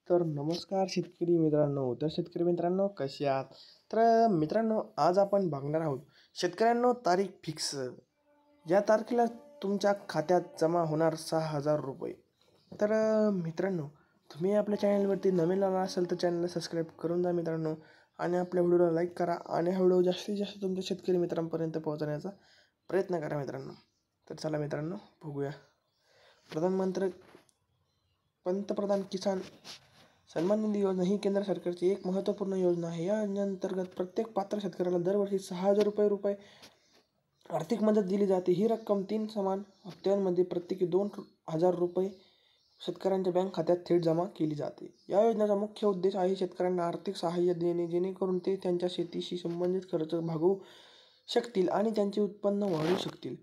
तर नमस्कार शेतकरी मित्रांनो. शेतकरी मित्रांनो कसे आहात? तर मित्रांनो आज आपण बघणार आहोत शेतकऱ्यांनो तारीख फिक्स. या तारखेला तुमच्या खात्यात जमा होणार 6,000 रुपये. तर मित्रांनो तुम्ही आपल्या चॅनलवरती नवीन आला असाल तर चॅनलला सबस्क्राईब करून द्या मित्रांनो, आणि आपल्या व्हिडिओला लाईक करा आणि हा व्हिडिओ जास्तीत जास्त तुमच्या शेतकरी मित्रांपर्यंत पोहोचवण्याचा प्रयत्न करा मित्रांनो. तर चला मित्रांनो बघूया. पंतप्रधान किसान सन्मान निधी योजना ही केंद्र सरकारची एक महत्त्वपूर्ण योजना आहे. या योजनेअंतर्गत प्रत्येक पात्र शेतकऱ्याला दरवर्षी 6,000 रुपये आर्थिक मदत दिली जाते. ही रक्कम 3 समान हप्त्यांमध्ये प्रत्येकी 2,000 रुपये शेतकऱ्यांच्या बँक खात्यात थेट जमा केली जाते. या योजनेचा मुख्य उद्देश आहे शेतकऱ्यांना आर्थिक सहाय्य देणे, जेणेकरून ते त्यांच्या शेतीशी संबंधित खर्च भागवू शकतील आणि त्यांचे उत्पन्न वाढवू शकतील.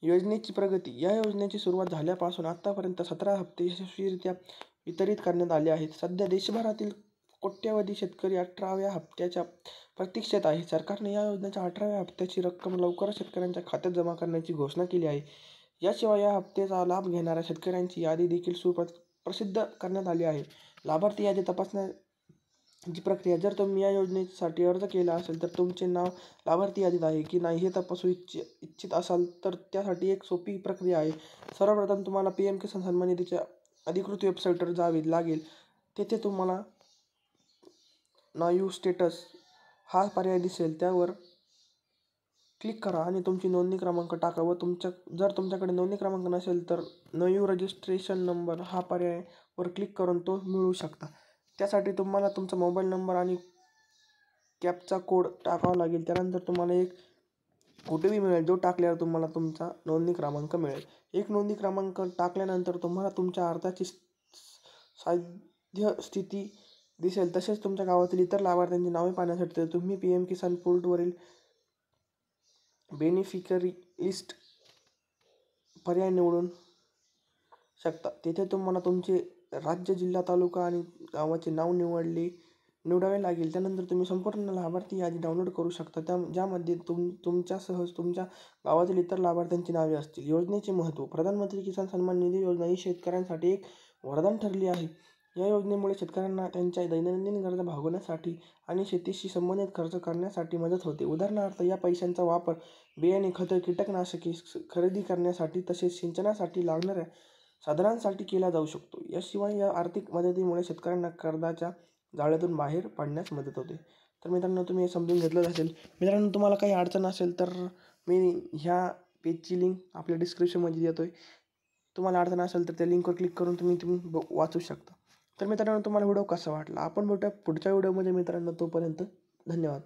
योजनेची प्रगती. या योजनेची सुरुवात झाल्यापासून आतापर्यंत 17 हप्ते यशस्वीरित्या वितरित करण्यात आले आहेत. सध्या देशभरातील कोट्यवधी शेतकरी 18व्या हप्त्याच्या प्रतीक्षेत आहे. सरकारने या योजनेच्या 18व्या हप्त्याची रक्कम लवकरच शेतकऱ्यांच्या खात्यात जमा करण्याची घोषणा केली आहे. याशिवाय या हप्त्याचा लाभ घेणाऱ्या शेतकऱ्यांची यादी देखील प्रसिद्ध करण्यात आली आहे. लाभार्थी यादी तपासण्याची प्रक्रिया. जर तुम्ही या योजनेसाठी अर्ज केला असेल तर तुमचे नाव लाभार्थी यादीत आहे की नाही हे तपासू इच्छित असाल तर त्यासाठी एक सोपी प्रक्रिया आहे. सर्वप्रथम तुम्हाला PM किसान सन्मान निधीच्या अधिकृत वेबसाईटवर जावे लागेल. तेथे तुम्हाला नायू स्टेटस हा पर्याय दिसेल, त्यावर क्लिक करा आणि तुमची नोंदणी क्रमांक टाका व जर तुमच्याकडे नोंदणी क्रमांक नसेल तर नायू रजिस्ट्रेशन नंबर हा पर्यायावर क्लिक करून तो मिळवू शकता. त्यासाठी तुम्हाला तुमचा मोबाईल नंबर आणि कॅप्चा कोड टाकावा लागेल. त्यानंतर तुम्हाला एक OTP मिळेल, जो टाकल्यावर तुम्हाला तुमचा नोंदणी क्रमांक मिळेल. एक नोंदणी क्रमांक टाकल्यानंतर तुम्हाला तुमच्या अर्जाची सद्य स्थिती दिसेल. तसेच तुमच्या गावातील इतर लाभार्थ्यांची नावे पाहण्यासाठी तुम्ही PM किसान पोर्टलवरील बेनिफिशरी लिस्ट पर्याय निवडू शकता. तेथे तुम्हाला तुमचे राज्य, जिल्हा, तालुका आणि गावाचे नाव निवडावे लागेल. त्यानंतर तुम्ही संपूर्ण लाभार्थी यादी डाउनलोड करू शकता, ज्यामध्ये तुमच्यासह तुमच्या गावातील इतर लाभार्थ्यांची नावे असतील. योजनेचे महत्त्व. प्रधानमंत्री किसान सन्मान निधी योजना ही शेतकऱ्यांसाठी एक वरदान ठरली आहे. या योजनेमुळे शेतकऱ्यांना त्यांच्या दैनंदिन गरजा भागवण्यासाठी आणि शेतीशी संबंधित खर्च करण्यासाठी मदत होते. उदाहरणार्थ, या पैशांचा वापर बियाणे, खतं, कीटकनाशके खरेदी करण्यासाठी तसेच सिंचनासाठी लागणाऱ्या साधनांसाठी केला जाऊ शकतो. याशिवाय या आर्थिक मदतीमुळे शेतकऱ्यांना कर्जाच्या जाळ्यातून बाहेर पडण्यास मदत होते. तर मित्रांनो तुम्ही हे समजून घेतलं असेल. मित्रांनो तुम्हाला काही अडचण असेल तर मी ह्या पेजची लिंक आपल्या डिस्क्रिप्शनमध्ये देतो आहे. तुम्हाला अडचण असेल तर त्या लिंकवर क्लिक करून तुम्ही वाचू शकता. तर मित्रांनो तुम्हाला व्हिडिओ कसा वाटला? आपण भेटूया पुढच्या व्हिडिओमध्ये मित्रांनो. तोपर्यंत धन्यवाद.